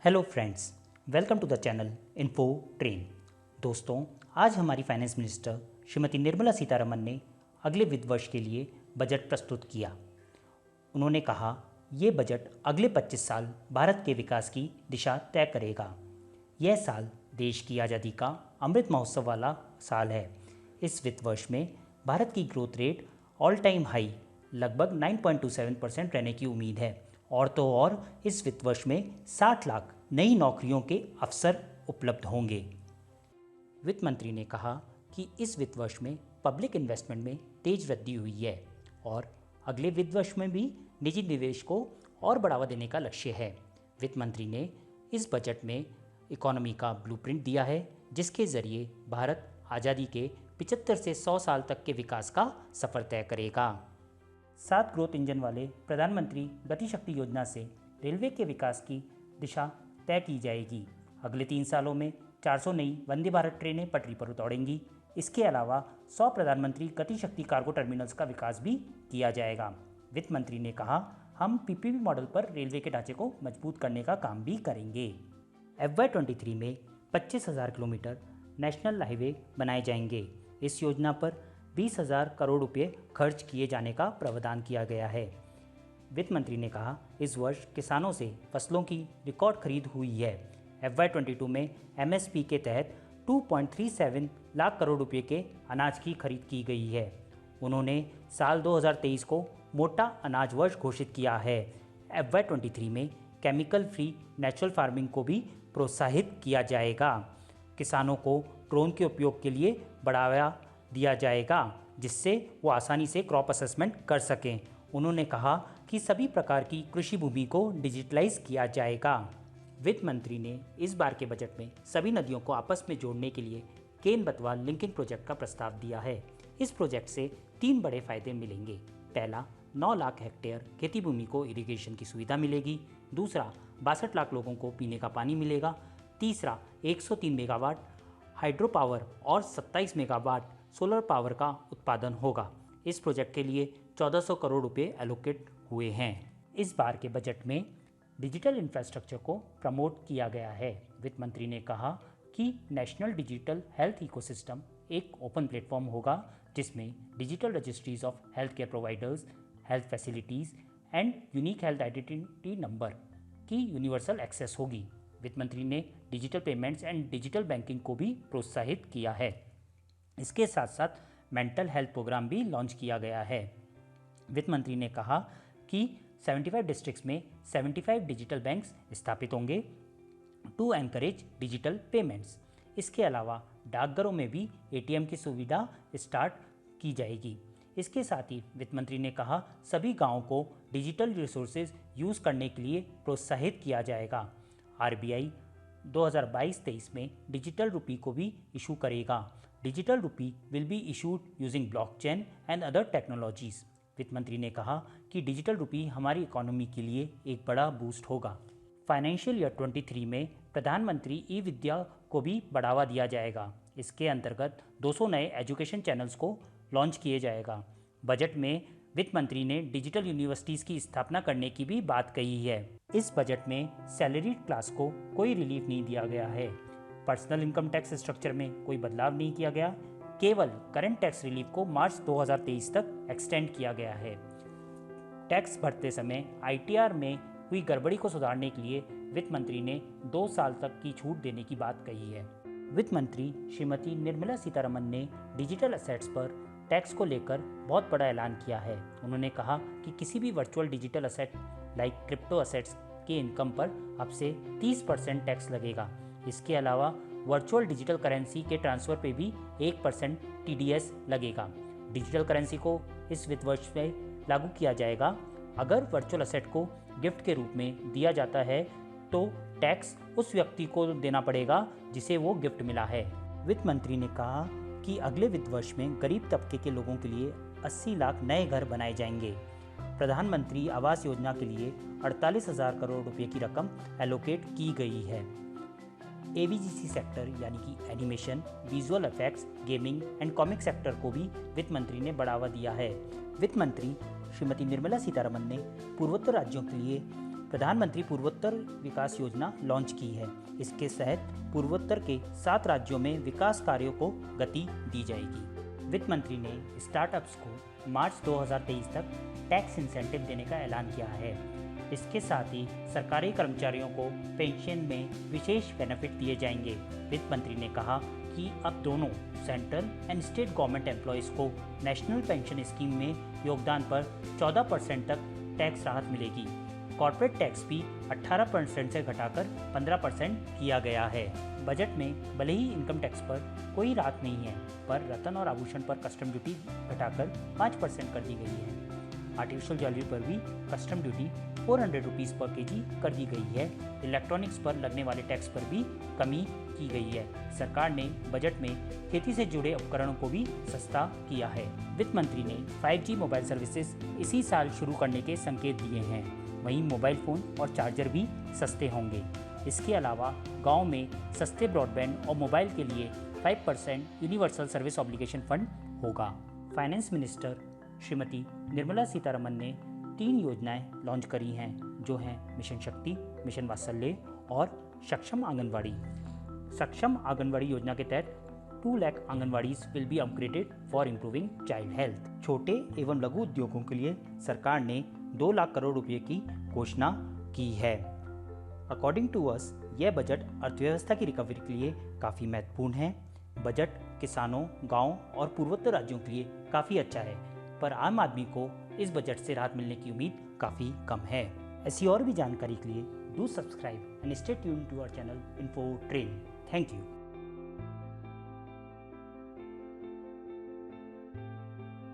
Hello friends, welcome to the channel Info Train. दोस्तों, आज हमारी फाइनेंस मिनिस्टर श्रीमती निर्मला सीतारमण ने अगले वित्त वर्ष के लिए बजट प्रस्तुत किया। उन्होंने कहा, ये बजट अगले 25 साल भारत के विकास की दिशा तय करेगा। यह साल देश की आज़ादी का अमृत महोत्सव वाला साल है। इस वित्त वर्ष में भारत की growth rate all time high लगभग 9.27% रहने की उम्मीद है। और तो और इस वित्त वर्ष में 60 लाख नई नौकरियों के अवसर उपलब्ध होंगे। वित्त मंत्री ने कहा कि इस वित्त वर्ष में पब्लिक इन्वेस्टमेंट में तेज वृद्धि हुई है और अगले वित्त वर्ष में भी निजी निवेश को और बढ़ावा देने का लक्ष्य है। वित्त मंत्री ने इस बजट में इकोनॉमी का ब्लूप्रिंट दिया है, जिसके जरिए भारत आज़ादी के 75 से 100 साल तक के विकास का सफर तय करेगा। 7 ग्रोथ इंजन वाले प्रधानमंत्री गति शक्ति योजना से रेलवे के विकास की दिशा तय की जाएगी। अगले 3 सालों में 400 नई वंदे भारत ट्रेनें पटरी पर उतरेंगी। इसके अलावा 100 प्रधानमंत्री गति शक्ति कार्गो टर्मिनल्स का विकास भी किया जाएगा। वित्त मंत्री ने कहा, हम पीपीपी मॉडल पर रेलवे के ढांचे को मजबूत करने का काम भी करेंगे। FY23 में 25,000 किलोमीटर नेशनल हाईवे बनाए जाएंगे। इस योजना पर 20,000 करोड़ रुपए खर्च किए जाने का प्रावधान किया गया है। वित्त मंत्री ने कहा, इस वर्ष किसानों से फसलों की रिकॉर्ड खरीद हुई है। FY22 में MSP के तहत 2.37 लाख करोड़ रुपए के अनाज की खरीद की गई है। उन्होंने साल 2023 को मोटा अनाज वर्ष घोषित किया है। FY23 में केमिकल फ्री नेचुरल फार्मिंग को भी प्रोत्साहित किया जाएगा। किसानों को ड्रोन के उपयोग के लिए बढ़ावा दिया जाएगा, जिससे वो आसानी से क्रॉप असेसमेंट कर सकें। उन्होंने कहा कि सभी प्रकार की कृषि भूमि को डिजिटलाइज किया जाएगा। वित्त मंत्री ने इस बार के बजट में सभी नदियों को आपस में जोड़ने के लिए केन बतवा लिंकिंग प्रोजेक्ट का प्रस्ताव दिया है। इस प्रोजेक्ट से 3 बड़े फायदे मिलेंगे। पहला, 9 लाख हेक्टेयर खेती भूमि को इरिगेशन की सुविधा मिलेगी। दूसरा, 62 लाख लोगों को पीने का पानी मिलेगा। तीसरा, 103 मेगावाट हाइड्रो पावर और 27 मेगावाट सोलर पावर का उत्पादन होगा। इस प्रोजेक्ट के लिए 1400 करोड़ रुपए एलोकेट हुए हैं। इस बार के बजट में डिजिटल इंफ्रास्ट्रक्चर को प्रमोट किया गया है। वित्त मंत्री ने कहा कि नेशनल डिजिटल हेल्थ इकोसिस्टम एक ओपन प्लेटफॉर्म होगा, जिसमें digital registries of health care providers, health facilities and unique health identity number की यूनिवर्सल एक्सेस होगी। वित्त मंत्री ने digital payments and digital banking को भी प्रोत्साहित किया है। इसके साथ साथ मेंटल हेल्थ प्रोग्राम भी लॉन्च किया गया है। वित्त मंत्री ने कहा कि 75 डिस्ट्रिक्ट्स में 75 डिजिटल बैंक्स स्थापित होंगे टू एनकरेज डिजिटल पेमेंट्स। इसके अलावा डाकघरों में भी ATM की सुविधा स्टार्ट की जाएगी। इसके साथ ही वित्त मंत्री ने कहा, सभी गाँवों को डिजिटल रिसोर्सेज यूज़ करने के लिए प्रोत्साहित किया जाएगा। RBI 2022-23 में डिजिटल रुपी को भी इशू करेगा। Digital rupee will be issued using blockchain and other technologies. वित्त मंत्री ने कहा कि डिजिटल रुपी हमारी इकोनॉमी के लिए एक बड़ा बूस्ट होगा। फाइनेंशियल ईयर 23 में प्रधानमंत्री ई-विद्या को भी बढ़ावा दिया जाएगा। इसके अंतर्गत 200 नए एजुकेशन चैनल्स को लॉन्च किए जाएगा। बजट में वित्त मंत्री ने डिजिटल यूनिवर्सिटीज़ की स्थापना करने की भी बात कही है। इस बजट में सैलरीड क्लास को कोई रिलीफ नहीं दिया गया है। पर्सनल इनकम टैक्स स्ट्रक्चर में कोई बदलाव नहीं किया गया। केवल करंट टैक्स रिलीफ को मार्च 2023 तक एक्सटेंड किया गया है। टैक्स भरते समय ITR में हुई गड़बड़ी को सुधारने के लिए वित्त मंत्री ने 2 साल तक की छूट देने की बात कही है। वित्त मंत्री श्रीमती निर्मला सीतारमण ने डिजिटल असेट्स पर टैक्स को लेकर बहुत बड़ा ऐलान किया है। उन्होंने कहा कि किसी भी virtual digital asset like crypto assets के इनकम पर अब से 30% टैक्स लगेगा। इसके अलावा वर्चुअल डिजिटल करेंसी के ट्रांसफ़र पे भी 1% TDS लगेगा। डिजिटल करेंसी को इस वित्त वर्ष में लागू किया जाएगा। अगर वर्चुअल असेट को गिफ्ट के रूप में दिया जाता है तो टैक्स उस व्यक्ति को देना पड़ेगा जिसे वो गिफ्ट मिला है। वित्त मंत्री ने कहा कि अगले वित्त वर्ष में गरीब तबके के लोगों के लिए 80 लाख नए घर बनाए जाएंगे। प्रधानमंत्री आवास योजना के लिए 48,000 करोड़ रुपए की रकम एलोकेट की गई है। AVGC सेक्टर यानी कि animation, visual effects, gaming and comic sector को भी वित्त मंत्री ने बढ़ावा दिया है। वित्त मंत्री श्रीमती निर्मला सीतारमण ने पूर्वोत्तर राज्यों के लिए प्रधानमंत्री पूर्वोत्तर विकास योजना लॉन्च की है। इसके तहत पूर्वोत्तर के 7 राज्यों में विकास कार्यों को गति दी जाएगी। वित्त मंत्री ने स्टार्टअप्स को मार्च 2023 तक टैक्स इंसेंटिव देने का ऐलान किया है। इसके साथ ही सरकारी कर्मचारियों को पेंशन में विशेष बेनिफिट दिए जाएंगे। वित्त मंत्री ने कहा कि अब दोनों central and state government employees को नेशनल पेंशन स्कीम में योगदान पर 14% तक टैक्स राहत मिलेगी। कॉर्पोरेट टैक्स भी 18% से घटाकर 15% किया गया है। बजट में भले ही इनकम टैक्स पर कोई राहत नहीं है, पर रत्न और आभूषण पर कस्टम ड्यूटी घटाकर 5% कर दी गई है। आर्टिफिशियल ज्वेलरी पर भी कस्टम ड्यूटी 400 रुपीज़ पर केजी कर दी गई है। इलेक्ट्रॉनिक्स पर लगने वाले टैक्स पर भी कमी की गई है। सरकार ने बजट में खेती से जुड़े उपकरणों को भी सस्ता किया है। वित्त मंत्री ने 5G मोबाइल सर्विसेज इसी साल शुरू करने के संकेत दिए हैं। वहीं मोबाइल फ़ोन और चार्जर भी सस्ते होंगे। इसके अलावा गांव में सस्ते ब्रॉडबैंड और मोबाइल के लिए 5% यूनिवर्सल सर्विस ऑब्लिगेशन फंड होगा। फाइनेंस मिनिस्टर श्रीमती निर्मला सीतारमन ने 3 योजनाएं लॉन्च करी हैं, जो हैं मिशन शक्ति, मिशन वात्सल्य और सक्षम आंगनवाड़ी। सक्षम आंगनवाड़ी योजना के तहत 2 lakh anganwadis will be upgraded for improving child health. छोटे एवं लघु उद्योगों के लिए सरकार ने 2 लाख करोड़ रुपए की घोषणा की है। अकॉर्डिंग टू अस, यह बजट अर्थव्यवस्था की रिकवरी के लिए काफ़ी महत्वपूर्ण है। बजट किसानों, गांव और पूर्वोत्तर राज्यों के लिए काफ़ी अच्छा है, पर आम आदमी को इस बजट से राहत मिलने की उम्मीद काफ़ी कम है। ऐसी और भी जानकारी के लिए do subscribe and stay tuned to our channel Info Train. Thank you.